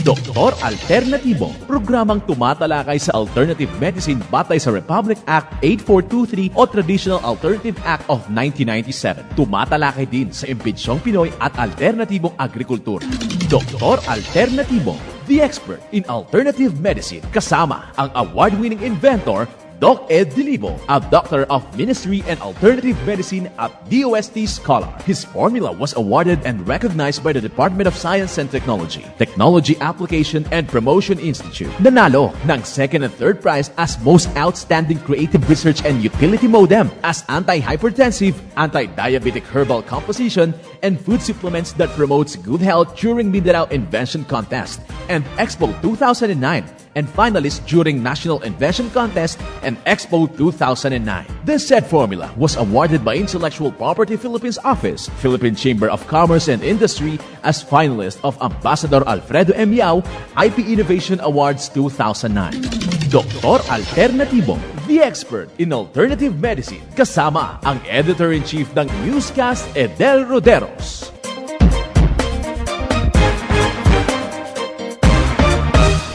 Doktor Alternatibo, programang tumatalakay sa alternative medicine batay sa Republic Act 8423 o Traditional Alternative Act of 1997. Tumatalakay din sa impinsyong Pinoy at alternatibong agrikultura. Doktor Alternatibo, the expert in alternative medicine, kasama ang award-winning inventor Doc Ed Dilibo, a doctor of ministry and alternative medicine at DOST Scholar. His formula was awarded and recognized by the Department of Science and Technology, Technology Application and Promotion Institute. Nanalo ng second and third prize as Most Outstanding Creative Research and Utility Modem as anti-hypertensive, anti-diabetic herbal composition, and food supplements that promotes good health during Mindanao Invention Contest and Expo 2009. And finalist during National Invention Contest and Expo 2009. This said formula was awarded by Intellectual Property Philippines Office, Philippine Chamber of Commerce and Industry as finalist of Ambassador Alfredo M. Yao IP Innovation Awards 2009. Doktor Alternatibo, the expert in alternative medicine, kasama ang Editor-in-Chief ng Newscast, Edel Roderos.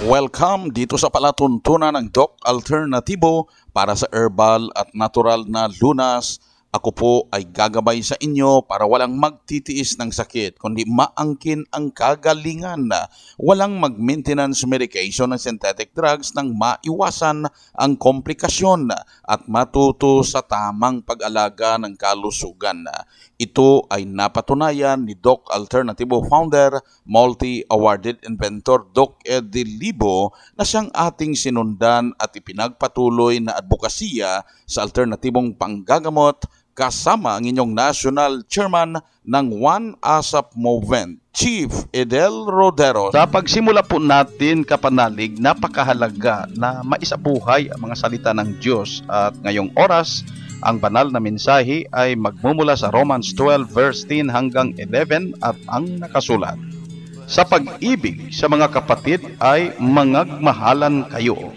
Welcome dito sa palatuntunan ng Doc Alternatibo para sa herbal at natural na lunas. Ako po ay gagabay sa inyo para walang magtitiis ng sakit, kundi maangkin ang kagalingan. Walang mag-maintenance medication ng synthetic drugs nang maiwasan ang komplikasyon at matuto sa tamang pag-alaga ng kalusugan. Ito ay napatunayan ni Doc Alternatibo founder, multi-awarded inventor Doc Ed Dilibo na siyang ating sinundan at ipinagpatuloy na advokasya sa alternatibong panggagamot kasama ang inyong national chairman ng One ASAP Movement, Chief Edel Roderos. Sa pagsimula po natin, kapanalig, napakahalaga na maisabuhay ang mga salita ng Diyos at ngayong oras, ang banal na mensahe ay magmumula sa Romans 12 verse 10 hanggang 11 at ang nakasulat. Sa pag-ibig sa mga kapatid ay mangagmahalan kayo.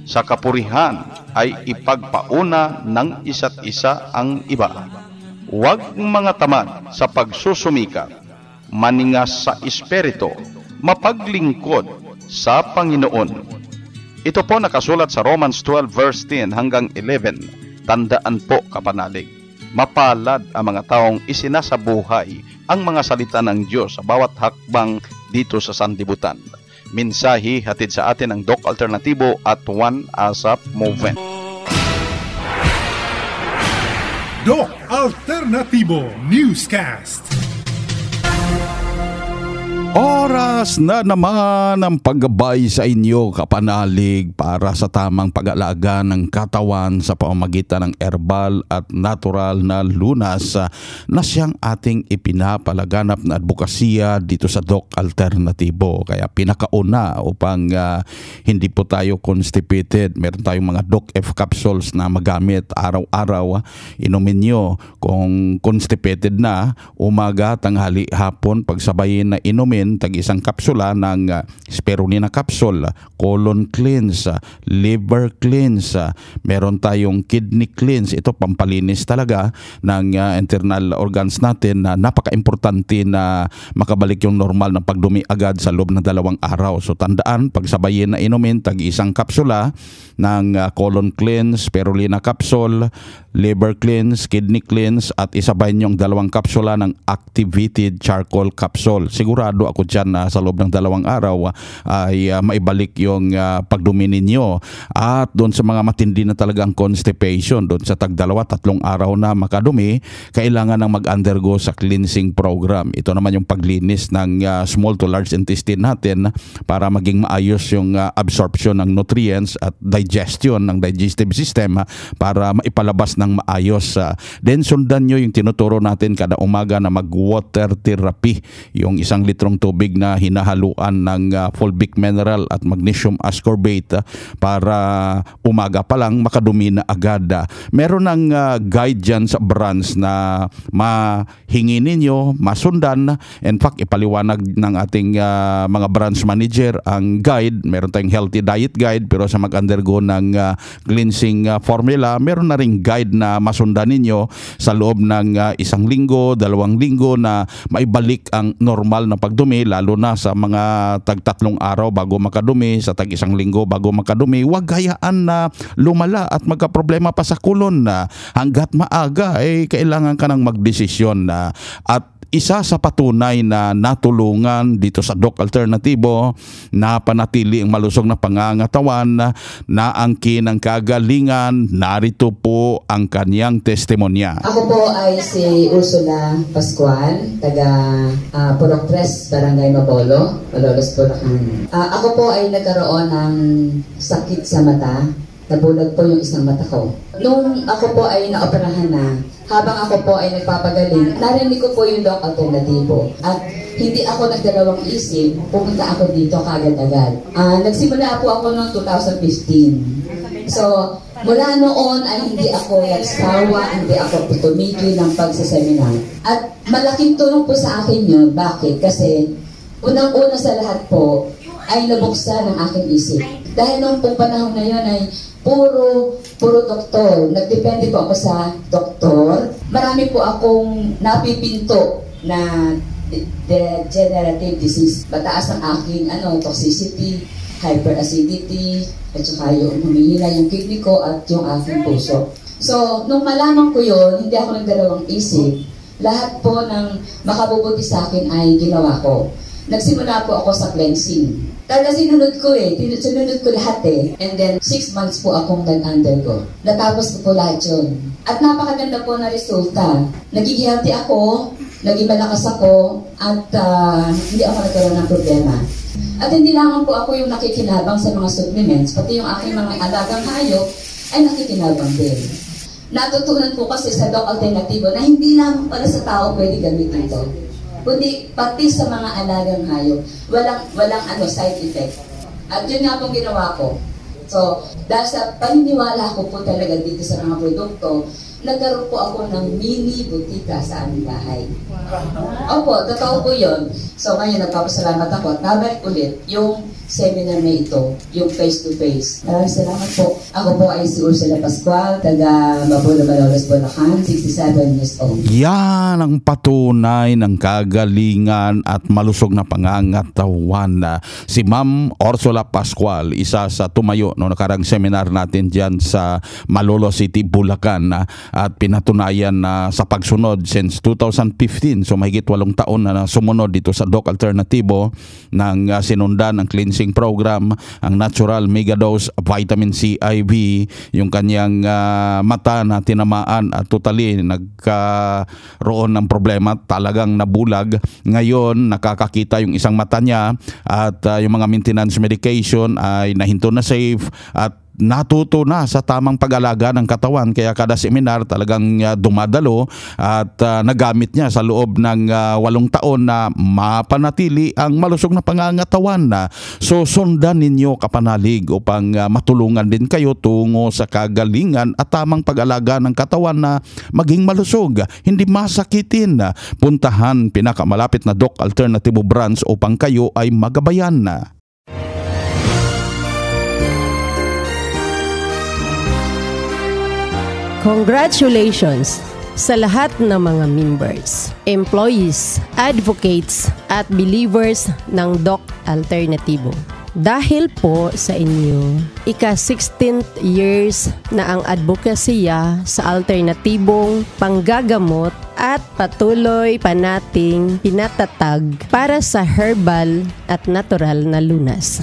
Sa kapurihan ay ipagpauna ng isa't isa ang iba. Huwag mga tamad sa pagsusumikat, maningas sa espiritu, mapaglingkod sa Panginoon. Ito po nakasulat sa Romans 12 verse 10 hanggang 11. Tandaan po, kapanalig, mapalad ang mga taong isinasabuhay ang mga salita ng Diyos sa bawat hakbang dito sa sanlibutan. Mensahe hatid sa atin ng Doc Alternatibo at One ASAP Movement. Doc Alternatibo Newscast. Oras na naman ang paggabay sa inyo, kapanalig, para sa tamang pag-alaga ng katawan sa pamamagitan ng herbal at natural na lunas na siyang ating ipinapalaganap na advokasya dito sa Doc Alternatibo. Kaya pinakauna upang hindi po tayo constipated, meron tayong mga Doc F capsules na magamit araw-araw. Inumin nyo kung constipated na, umaga, tanghali, hapon, pagsabayin na inumin tag-isang kapsula ng spirulina capsule, colon cleanse, liver cleanse, meron tayong kidney cleanse. Ito pampalinis talaga ng internal organs natin na napaka-importante na makabalik yung normal na pagdumi agad sa loob ng 2 araw. So tandaan, pagsabayin na inumin tag-isang kapsula ng colon cleanse, spirulina capsule, liver cleanse, kidney cleanse, at isabay niyong 2 kapsula ng activated charcoal capsule. Sigurado ako dyan na sa loob ng 2 araw ay maibalik yung pagdumi ninyo. At doon sa mga matindi na talagang constipation, doon sa tag 2-3 araw na makadumi, kailangan nang mag-undergo sa cleansing program. Ito naman yung paglinis ng small to large intestine natin para maging maayos yung absorption ng nutrients at digestion ng digestive system para maipalabas ng maayos. Then sundan nyo yung tinuturo natin kada umaga na mag-water therapy, yung 1 litrong tubig na hinahaluan ng fulvic mineral at magnesium ascorbate para umaga pa lang makadumi na agad. Meron ng guide dyan sa brands na mahingi ninyo, masundan. In fact, ipaliwanag ng ating mga branch manager ang guide. Meron tayong healthy diet guide, pero sa mag-undergo ng cleansing formula, meron na ring guide na masundan ninyo sa loob ng 1 linggo, 2 linggo na maibalik ang normal na pagdumi makadumi, lalo na sa mga tag-3 araw bago makadumi, sa tag-1 linggo bago makadumi, huwag hayaan na lumala at magkaproblema pa sa kulon na hanggat maaga kailangan ka nang magdesisyon na. At isa sa patunay na natulungan dito sa Doc Alternatibo na panatili ang malusog na pangangatawan na angkin ng kagalingan, narito po ang kanyang testimonya. Ako po ay si Ursula Pascual, taga Purok 3, Barangay Mabolo, Malolos, Bulacan. Ako po ay nagkaroon ng sakit sa mata. Nabulag po yung isang mata ko. Nung ako po ay naoperahan na, habang ako po ay nagpapagaling, narinig ko po yung Doc Alternatibo. At hindi ako nagdalawang isip, pumunta ako dito kagad-agad. Nagsimula po ako noong 2015. So, mula noon ay hindi ako nagsawa, hindi ako tumigil ng pagsaseminar. At malaking tulong po sa akin yun. Bakit? Kasi unang-una sa lahat po ay nabuksan ang aking isip. Dahil noong pong panahon na yun ay puro doktor. Nagdepende po ako sa doktor. Marami po akong napipinto na degenerative disease. Mataas ang aking toxicity, hyperacidity, at saka yung humihina yung kidney ko at yung aking puso. So, nung malaman ko yun, hindi ako nagdalawang isip. Lahat po ng makabubuti sa akin ay ginawa ko. Nagsimula po ako sa cleansing. Talaga sinunod ko sinunod ko lahat And then 6 months po akong nag-undergo. Natapos ko po lahat yun. At napakaganda po na resulta. Nagiging healthy ako, naging malakas ako, at hindi ako nagkaroon ng problema. At hindi lang po ako yung nakikinabang sa mga supplements, pati yung aking mga alagang hayop ay nakikinabang din. Natutunan ko kasi sa Doc Alternatibo na hindi lang para sa tao pwede gamitin ito, kundi pati sa mga alagang hayop. Walang side effect. At yun nga pong ginawa ko. So, dahil sa paniniwala ko po talaga dito sa mga produkto, nagkaroon po ako ng mini butika sa aming bahay. Opo, totoo po yun. So, ngayon nagpapasalamat ako at nabalik ulit yung seminar na ito, yung face-to-face. Maraming salamat po. Ako po ay si Ursula Pascual, taga Mabolo, Malolos, Bulacan, 67 years old. Yan ang patunay ng kagalingan at malusog na pangangatawan na si Ma'am Ursula Pascual, isa sa tumayo no nakarang seminar natin diyan sa Malolos City, Bulacan, at pinatunayan na sa pagsunod since 2015, so mahigit 8 taon na sumunod dito sa Doc Alternatibo ng sinundan ng cleansing program, ang natural megadose vitamin C IV, yung kanyang mata na tinamaan at totally nagkaroon ng problema, talagang nabulag. Ngayon nakakakita yung isang mata niya at yung mga maintenance medication ay nahinto na safe at natuto na sa tamang pag-alaga ng katawan. Kaya kada seminar talagang dumadalo at nagamit niya sa loob ng 8 taon na mapanatili ang malusog na pangangatawan na. So sundan ninyo kapanalig upang matulungan din kayo tungo sa kagalingan at tamang pag-alaga ng katawan na maging malusog, hindi masakitin. Puntahan pinakamalapit na Doc Alternatibo branch upang kayo ay magabayan na. Congratulations sa lahat ng mga members, employees, advocates at believers ng Doc Alternatibo. Dahil po sa inyo, ika-16th years na ang advokasya sa alternatibong panggagamot at patuloy pa nating pinatatag para sa herbal at natural na lunas.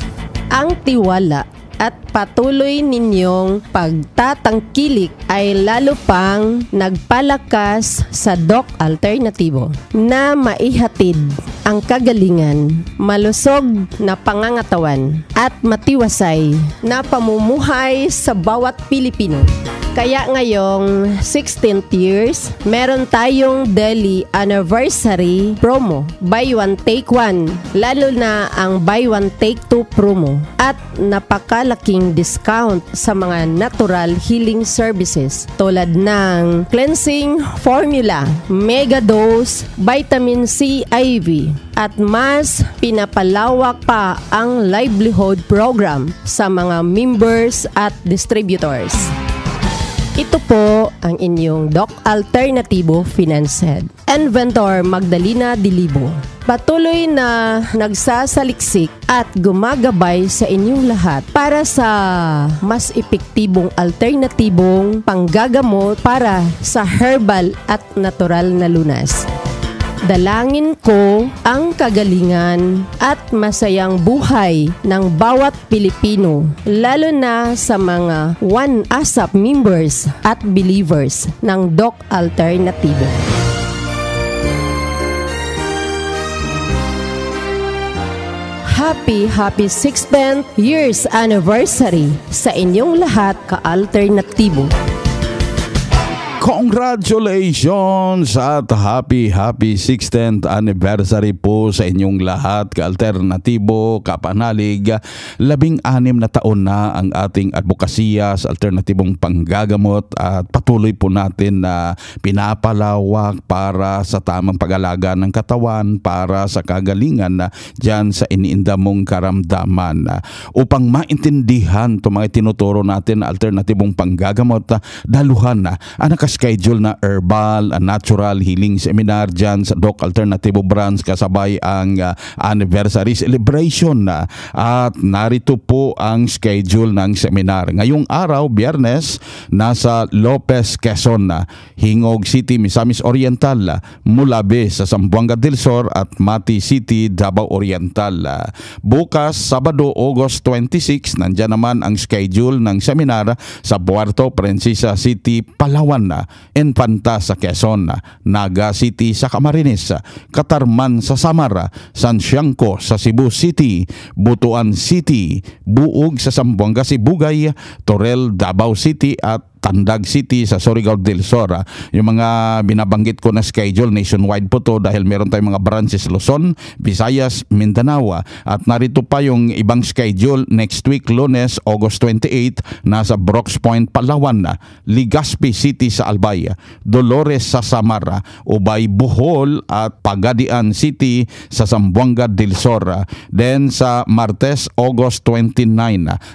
Ang tiwala at patuloy ninyong pagtatangkilik ay lalo pang nagpalakas sa Doc Alternatibo na maihatid ang kagalingan, malusog na pangangatawan at matiwasay na pamumuhay sa bawat Pilipino. Kaya ngayong 16th years, meron tayong daily anniversary promo, buy one take one, lalo na ang buy one take two promo, at napakalaking discount sa mga natural healing services tulad ng cleansing formula, mega dose, vitamin C IV, at mas pinapalawak pa ang livelihood program sa mga members at distributors. Ito po ang inyong Doc Alternatibo Finance Head, Inventor Magdalena Dilibo. patuloy na nagsasaliksik at gumagabay sa inyong lahat para sa mas epektibong alternatibong panggagamot para sa herbal at natural na lunas. Dalangin ko ang kagalingan at masayang buhay ng bawat Pilipino, lalo na sa mga One ASAP members at believers ng Doc Alternatibo. Happy 16th years anniversary sa inyong lahat, ka-alternatibo. Congratulations at happy 16th anniversary po sa inyong lahat, ka-alternatibo, kapanalig. 16 na taon na ang ating advokasya sa alternatibong panggagamot at patuloy po natin na pinapalawak para sa tamang pag-alaga ng katawan, para sa kagalingan na dyan sa iniinda mong karamdaman. Upang maintindihan itong mga tinuturo natin na alternatibong panggagamot, daluhan na schedule na herbal and natural healing seminar dyan sa Doc Alternatibo branch kasabay ang anniversary celebration na. At narito po ang schedule ng seminar. Ngayong araw, Biyernes, nasa Lopez, Quezon na, Hingog City, Misamis Oriental, Mulabe sa Zamboanga del Sur at Mati City, Davao Oriental. Bukas, Sabado, August 26, nandyan naman ang schedule ng seminar sa Puerto Princesa City, Palawan na, Infanta sa Quezon, Naga City sa Camarines, Katarman sa Samar, San Siangco sa Cebu City, Butuan City, Buug sa Zamboanga Sibugay, Torel, Davao City at Tandag City sa Surigao del Sur. Yung mga binabanggit ko na schedule, nationwide po to dahil meron tayong mga branches Luzon, Visayas, Mindanao. At narito pa yung ibang schedule next week, Lunes, August 28, nasa Brooks Point, Palawan, Legazpi City sa Albay, Dolores sa Samar, Ubay, Bohol at Pagadian City sa Zamboanga del Sur. Then sa Martes, August 29,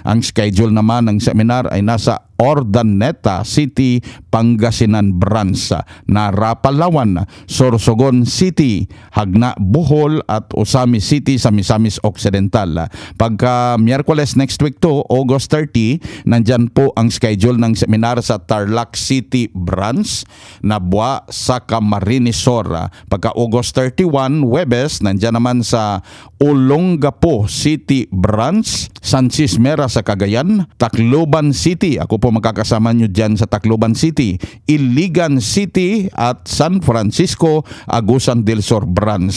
ang schedule naman ng seminar ay nasa Ordaneta City, Pangasinan Branch, Narapalawan, Sorsogon City, Hagna, Bohol at Usami City sa Misamis Occidental. Pagka Miyerkules next week to, August 30, nandyan po ang schedule ng seminar sa Tarlac City Branch, Nabua sa Camarines Sur. Pagka August 31, Huwebes, nandyan naman sa Olongapo City Branch, San Cismera sa Cagayan, Tacloban City, ako po magkakasama nyo dyan sa Tacloban City, Iligan City at San Francisco, Agusan del Sur Branch.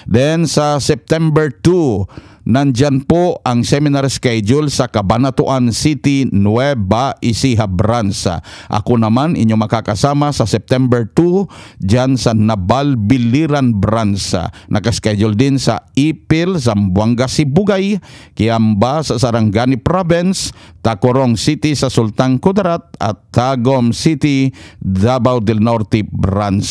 Then sa September 2, nandyan po ang seminar schedule sa Cabanatuan City, Nueva Ecija Branch. Ako naman inyo makakasama sa September 2 dyan sa Nabal Biliran Branch. Nakaschedule din sa Ipil, Zamboanga Sibugay, Kiamba sa Sarangani Province, Tacorong City sa Sultan Kudarat at Tagum City, Davao del Norte Branch.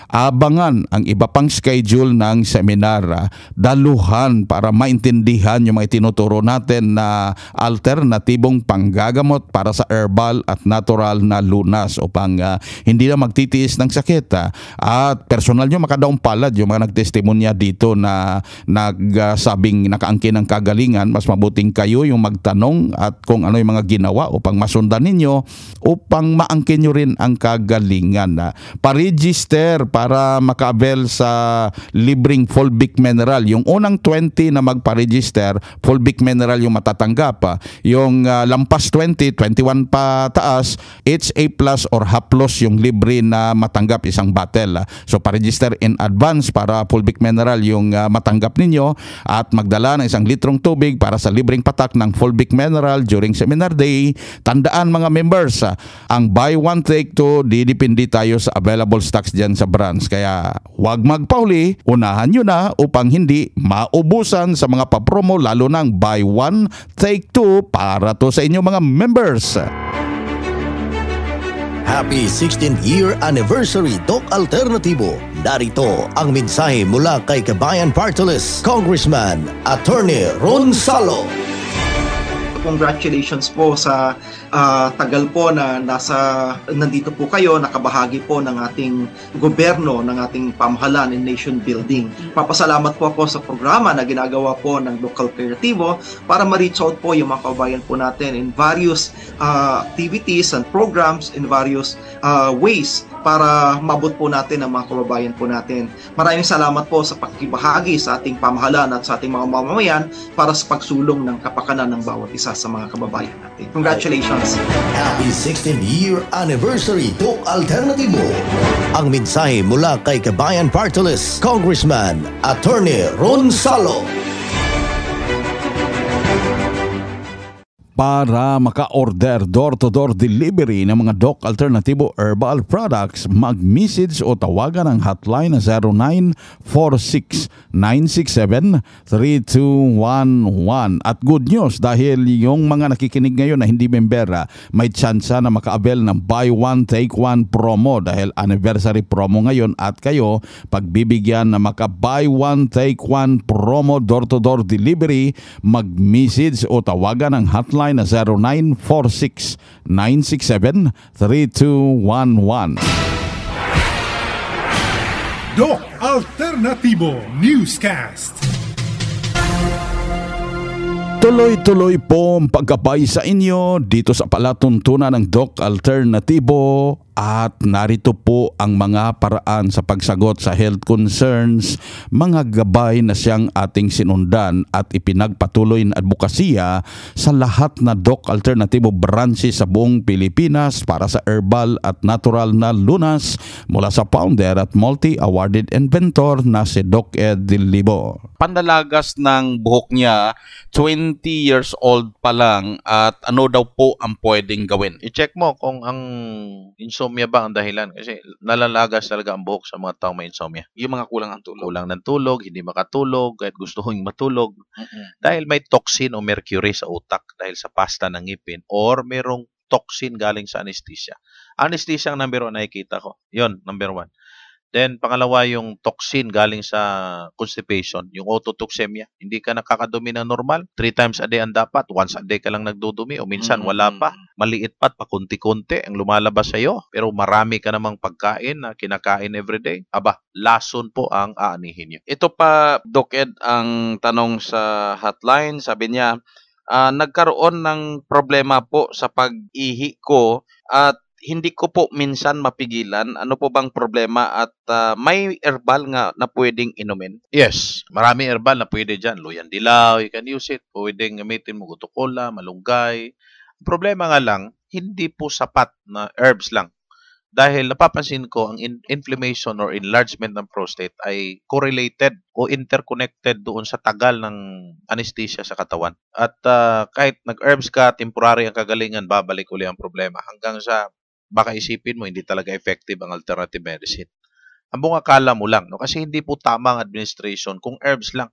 Abangan ang iba pang schedule ng seminar. Daluhan para maintindihan yung mga tinuturo natin na alternatibong panggagamot para sa herbal at natural na lunas upang hindi na magtitiis ng sakit. At personal nyo makadaong palad yung mga nagtestimonya dito na nagsabing nakaangkin ng kagalingan. Mas mabuting kayo yung magtanong at kung ano yung mga ginawa upang masundan ninyo upang maangkin nyo rin ang kagalingan. Pa-register para maka-avail sa libreng Fulvic Mineral. Yung unang 20 na magpa-register, Fulvic Mineral yung matatanggap. Yung lampas 20, 21 pa taas, HA plus or Haplos yung libre na matanggap isang bottle. So pa-register in advance para Fulvic Mineral yung matanggap ninyo at magdala ng 1 litrong tubig para sa libreng patak ng Fulvic Mineral during seminar day. Tandaan mga members, ang buy one take two, didepende tayo sa available stocks dyan sa branch. Kaya huwag magpauli, unahan nyo na upang hindi maubusan sa mga papromo, lalo ng buy one take two para to sa inyo mga members. Happy 16th year anniversary Doc Alternatibo. Narito ang mensahe mula kay Kabayan Party List, Congressman Attorney Ron Salo. congratulations po sa tagal po na nandito po kayo, nakabahagi po ng ating gobyerno, ng ating pamahalaan in nation building. Papasalamat po ako sa programa na ginagawa po ng Doc Alternativo para ma-reach out po yung mga kababayan po natin in various activities and programs, in various ways para mabot po natin ang mga kababayan po natin. Maraming salamat po sa pagkibahagi sa ating pamahalaan at sa ating mga mamamayan para sa pagsulong ng kapakanan ng bawat isa sa mga kababayan natin. Congratulations! Happy 16th year anniversary Doc Alternativo. Ang mensahe mula kay Kabayan Party List, Congressman Attorney Ron Salo. Para maka-order door-to-door delivery ng mga Doc Alternativo Herbal Products, mag-message o tawagan ang hotline na 0946-967-3211. At good news, dahil yung mga nakikinig ngayon na hindi membera, may tsansa na maka-avail ng buy one, take one promo dahil anniversary promo ngayon at kayo pagbibigyan na maka-buy one, take one promo door-to-door delivery, mag-message o tawagan ang hotline na 0946-967-3211. Doc Alternativo Newscast. Tuloy-tuloy po ang pagkabay sa inyo dito sa palatuntunan ng Doc Alternativo at narito po ang mga paraan sa pagsagot sa health concerns, mga gabay na siyang ating sinundan at ipinagpatuloy na advokasya sa lahat na Doc Alternativo branches sa buong Pilipinas para sa herbal at natural na lunas mula sa founder at multi-awarded inventor na si Doc Ed Dilibo. Pandalagas ng buhok niya, 20 years old pa lang, at ano daw po ang pwedeng gawin? I-check mo kung ang insomnia ba ang dahilan, kasi nalalagas talaga ang buhok sa mga taong may insomnia. Yung mga kulang ng tulog. Kulang ng tulog, hindi makatulog, kahit gusto hong matulog. Dahil may toxin o mercury sa utak dahil sa pasta ng ngipin, or merong toxin galing sa anesthesia. Anesthesia ang number 1 nakikita ko. Yon, number 1. Then, pangalawa, yung toxin galing sa constipation, yung ototoxemia. Hindi ka nakakadumi na normal. 3 times a day ang dapat. Once a day ka lang nagdudumi o minsan wala pa. Maliit pa at pakunti-kunti ang lumalabas sa'yo. Pero marami ka namang pagkain na kinakain everyday. Aba, lason po ang aanihin nyo. Ito pa, Doc Ed, ang tanong sa hotline. Sabi niya, nagkaroon ng problema po sa pag-ihi ko at hindi ko po minsan mapigilan. Ano po bang problema at may herbal nga na pwedeng inumin? Yes, marami herbal na pwede dyan. Luyan dilaw, you can use it. Pwedeng gamitin mo gutukola, malunggay. Ang problema nga lang, hindi po sapat na herbs lang. Dahil napapansin ko, ang inflammation or enlargement ng prostate ay correlated o interconnected doon sa tagal ng anesthesia sa katawan. At kahit nag-herbs ka, temporary ang kagalingan, babalik uli ang problema. Hanggang sa baka isipin mo, hindi talaga effective ang alternative medicine. Ang buong akala mo lang, no? Kasi hindi po tama ang administration kung herbs lang.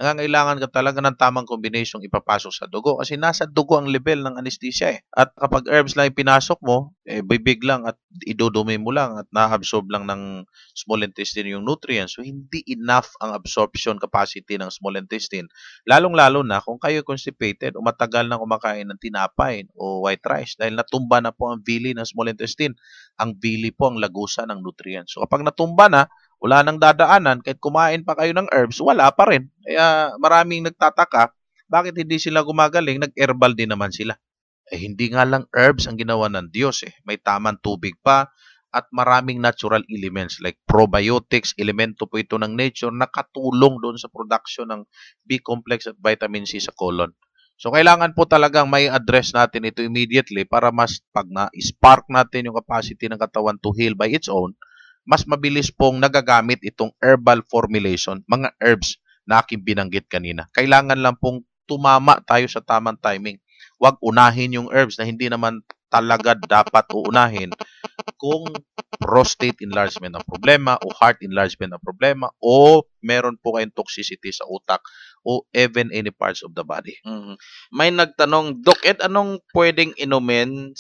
Nangangailangan ka talaga ng tamang combination ipapasok sa dugo kasi nasa dugo ang level ng anesthesia eh. At kapag herbs lang ipinasok mo, bibig lang at idudumi mo lang at na-absorb lang ng small intestine yung nutrients. So, hindi enough ang absorption capacity ng small intestine. Lalong-lalo na kung kayo constipated o matagal na kumakain ng tinapay o white rice dahil natumba na po ang villi ng small intestine. Ang villi po ang lagusan ng nutrients. So, kapag natumba na, wala nang dadaanan, kahit kumain pa kayo ng herbs, wala pa rin. Kaya maraming nagtataka, bakit hindi sila gumagaling? Nag-herbal din naman sila. Hindi nga lang herbs ang ginawa ng Diyos eh. May tamang tubig pa at maraming natural elements like probiotics, elemento po ito ng nature, nakatulong doon sa production ng B-complex at vitamin C sa colon. So, kailangan po talagang may address natin ito immediately para mas pag na-spark natin yung capacity ng katawan to heal by its own, mas mabilis pong nagagamit itong herbal formulation, mga herbs na aking binanggit kanina. Kailangan lang pong tumama tayo sa tamang timing. Huwag unahin yung herbs na hindi naman talaga dapat uunahin kung prostate enlargement ang problema o heart enlargement ang problema o meron po kayong toxicity sa utak o even any parts of the body. May nagtanong, Doc Ed, anong pwedeng inumin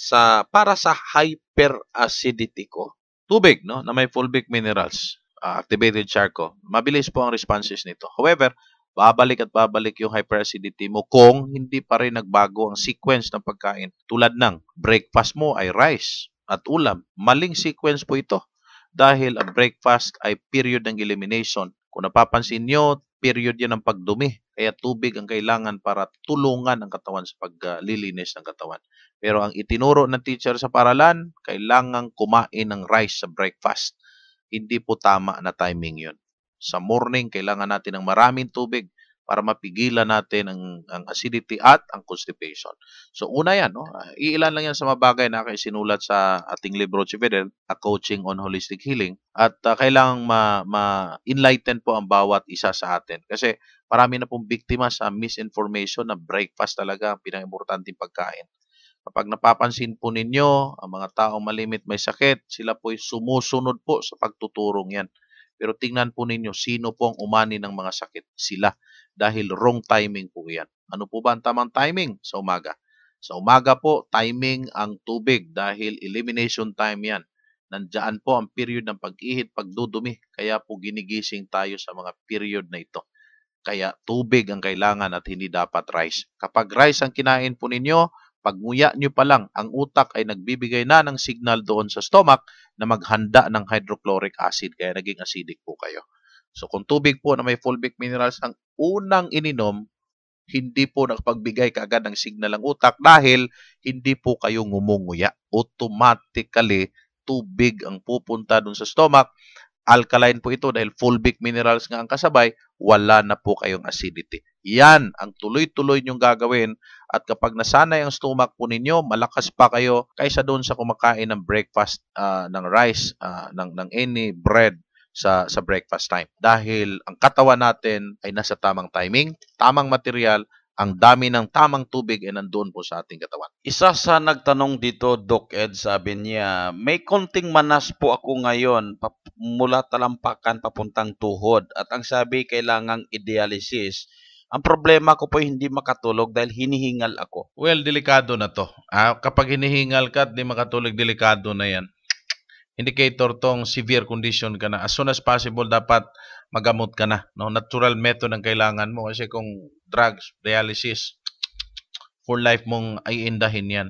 para sa hyperacidity ko? Tubig, no, na may fulvic minerals, activated charcoal. Mabilis po ang responses nito. However, babalik at babalik yung hyperacidity mo kung hindi pa rin nagbago ang sequence ng pagkain. Tulad ng breakfast mo ay rice at ulam. Maling sequence po ito dahil ang breakfast ay period ng elimination. Kung napapansin nyo, period yan ng pagdumi. Kaya tubig ang kailangan para tulungan ang katawan sa paglilinis ng katawan. Pero ang itinuro ng teacher sa paralan, kailangan kumain ng rice sa breakfast. Hindi po tama na timing yun. Sa morning, kailangan natin ng maraming tubig para mapigilan natin ang acidity at ang constipation. So una yan, no? Iilan lang yan sa mga bagay na isinulat sa ating libro, Fidel, A Coaching on Holistic Healing. At kailangang ma-enlighten po ang bawat isa sa atin. Kasi marami na pong biktima sa misinformation na breakfast talaga ang pinaka-importanting pagkain. Kapag napapansin po ninyo, ang mga taong malimit may sakit, sila po'y sumusunod po sa pagtuturong yan. Pero tingnan po ninyo, sino po ang umani ng mga sakit? Sila. Dahil wrong timing po yan. Ano po ba ang tamang timing? Sa umaga. Sa umaga po, timing ang tubig dahil elimination time yan. Nandiyan po ang period ng pag-ihit, pagdudumi. Kaya po ginigising tayo sa mga period na ito. Kaya tubig ang kailangan at hindi dapat rice. Kapag rice ang kinain po ninyo, pag-nguya nyo pa lang, ang utak ay nagbibigay na ng signal doon sa stomach na maghanda ng hydrochloric acid. Kaya naging acidic po kayo. So kung tubig po na may fulvic minerals ang unang ininom, hindi po nakapagbigay kaagad ng signal ang utak dahil hindi po kayo ngumunguya. Automatically, tubig ang pupunta dun sa stomach. Alkaline po ito dahil fulvic minerals nga ang kasabay, wala na po kayong acidity. Yan ang tuloy-tuloy nyong gagawin at kapag nasanay ang stomach po ninyo, malakas pa kayo kaysa doon sa kumakain ng breakfast, ng rice, ng any bread sa breakfast time. Dahil ang katawan natin ay nasa tamang timing, tamang material, ang dami ng tamang tubig ay nandoon po sa ating katawan. Isa sa nagtanong dito, Doc Ed, sabi niya, may konting manas po ako ngayon mula talampakan papuntang tuhod at ang sabi kailangang i-dialysis. Ang problema ko po hindi makatulog dahil hinihingal ako. Well, delikado na to. Kapag hinihingal ka at di makatulog, delikado na yan. Indicator tong severe condition ka na. As soon as possible, dapat magamot ka na. No? Natural method ang kailangan mo. Kasi kung drugs, dialysis, for life mong iindahin yan.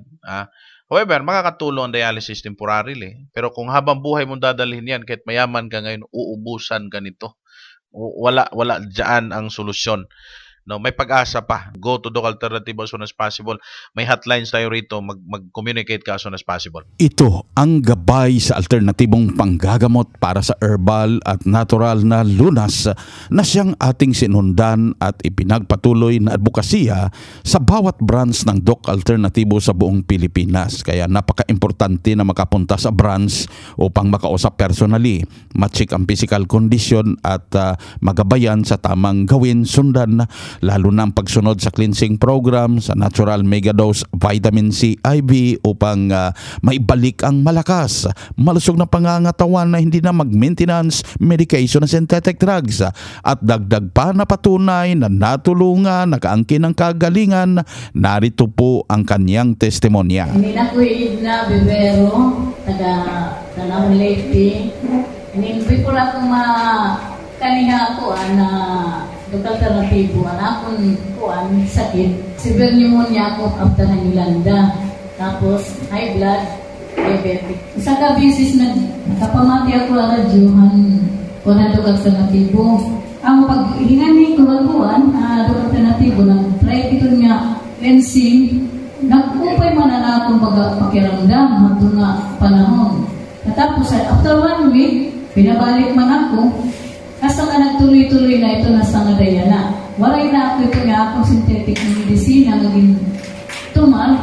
However, makakatulong ang dialysis temporarily. Pero kung habang buhay mong dadalhin yan, kahit mayaman ka ngayon, uubusan ka nito. Wala dyan ang solusyon. No, may pag-asa pa. Go to Doc Alternative as soon as possible. May hotlines tayo rito. Mag-communicate ka as soon as possible. Ito ang gabay sa alternatibong panggagamot para sa herbal at natural na lunas na siyang ating sinundan at ipinagpatuloy na advokasya sa bawat branch ng Doc Alternatibo sa buong Pilipinas. Kaya napaka-importante na makapunta sa branch upang makausap personally, ma-check ang physical condition at magabayan sa tamang gawin, sundan, lalo na ang pagsunod sa cleansing program sa Natural Megadose Vitamin C IV upang maibalik ang malakas, malusog na pangangatawan na hindi na mag-maintenance medication na synthetic drugs at dagdag pa na patunay na natulungan, nakaangkin ng kagalingan. Narito po ang kanyang testimonya. Hindi na ko na bibero, taga Leyte. Hindi ko lang kaniha ko na Doc Alternatibo, anakon kuan sakit. Severe pneumonia ako after Hanilanda. Tapos high blood, diabetic. Isa ka bisis na nakapamati ako ang radyohan ko na Doc Alternatibo. Ang paghingan ni kuwan, Doc Alternatibo, nag-try ito niya cleansing, nag-upay man na akong pakiramdam hangtod na panahon. Tapos after 1 week, pinabalik man ako. Asa ka nagtuloy-tuloy na ito na sa Dayana. Waray na ako ito nga akong synthetic medicine na maging tumal.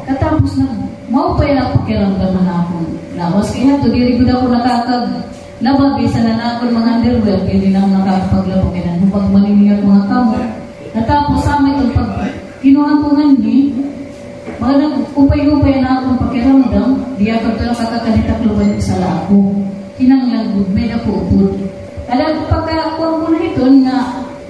Katapos na, maupay na pakiramdaman na akong lawas. Kaya ito, dirigod ako nakakag-lababi sa nanakon mga underwear. Hindi na ako nakakapaglabag. Kaya nung maniniyat mga kamot. Katapos sa amin itong pag kinuha ko nga ni, mga nag-upay-upay na akong pakiramdam. Di ako ito nakakakanitakluban sa lako. Kinanglang good, may napupod. Alam ko pagkakuha ko na ito na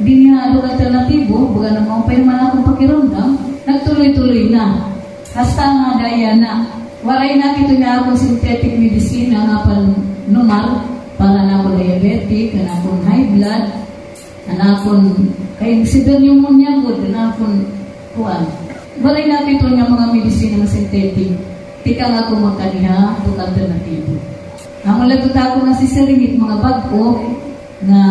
di niya Doc Alternatibo, baga naman pa naman akong pakiramdam, nagtuloy-tuloy na. Hasta nga daya na, waray na ito nga akong synthetic medicine na nga panumal, para na akong diabetic, na akong high blood, na akong Kaya severe pneumonia ko, dinapon kuwan. Balay natin ito nga mga medisina na synthetic. Tika nga ko magkaniha, ito alternatibo. Ang malagot ako na si Seringit, mga bago, na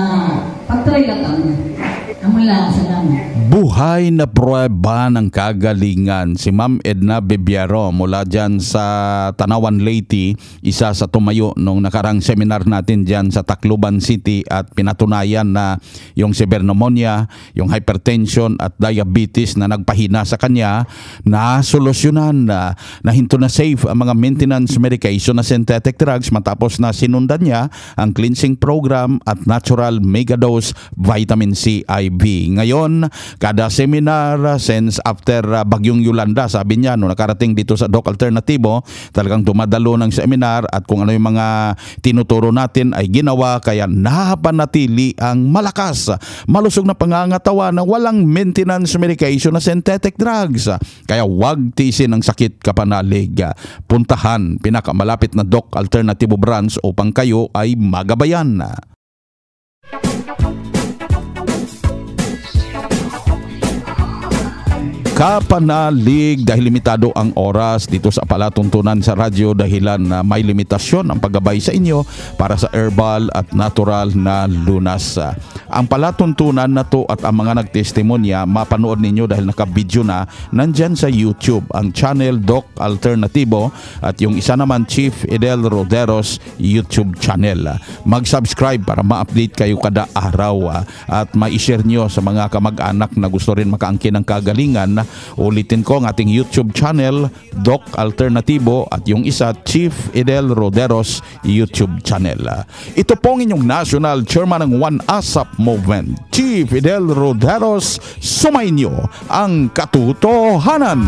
pagtry lang kami. Amula, salamat. Buhay na prueba ng kagalingan. Si Ma'am Edna Bebiaro mula dyan sa Tanawan Leyte, isa sa tumayo nung nakarang seminar natin dyan sa Tacloban City at pinatunayan na yung severe pneumonia, yung hypertension at diabetes na nagpahina sa kanya, na solusyonan na hinto na safe ang mga maintenance medication na synthetic drugs matapos na sinundan niya ang cleansing program at natural megadose vitamin C IV. Ngayon, kada seminar since after Bagyong Yolanda, sabi niya, no, nakarating dito sa Doc Alternatibo, talagang dumadalo ng seminar at kung ano yung mga tinuturo natin ay ginawa, kaya napanatili ang malakas, malusog na pangangatawan na walang maintenance medication na synthetic drugs. Kaya wag tiisin ang sakit, kapanalig. Puntahan pinakamalapit na Doc Alternatibo branch upang kayo ay magabayan. Kapanalig, dahil limitado ang oras dito sa palatuntunan sa radyo dahilan na may limitasyon ang paggabay sa inyo para sa herbal at natural na lunas. Ang palatuntunan na to at ang mga nagtestimonya mapanood ninyo dahil naka-video na nandyan sa YouTube ang channel Doc Alternatibo at yung isa naman Chief Edel Roderos YouTube channel. Mag-subscribe para ma-update kayo kada araw at ma-share nyo sa mga kamag-anak na gusto rin makaangkin ng kagalingan. Ulitin ko ang ating YouTube channel Doc Alternatibo at yung isa Chief Edel Roderos YouTube channel. Ito pong inyong National Chairman ng One ASAP Movement, Chief Edel Roderos, sumainyo ang katotohanan.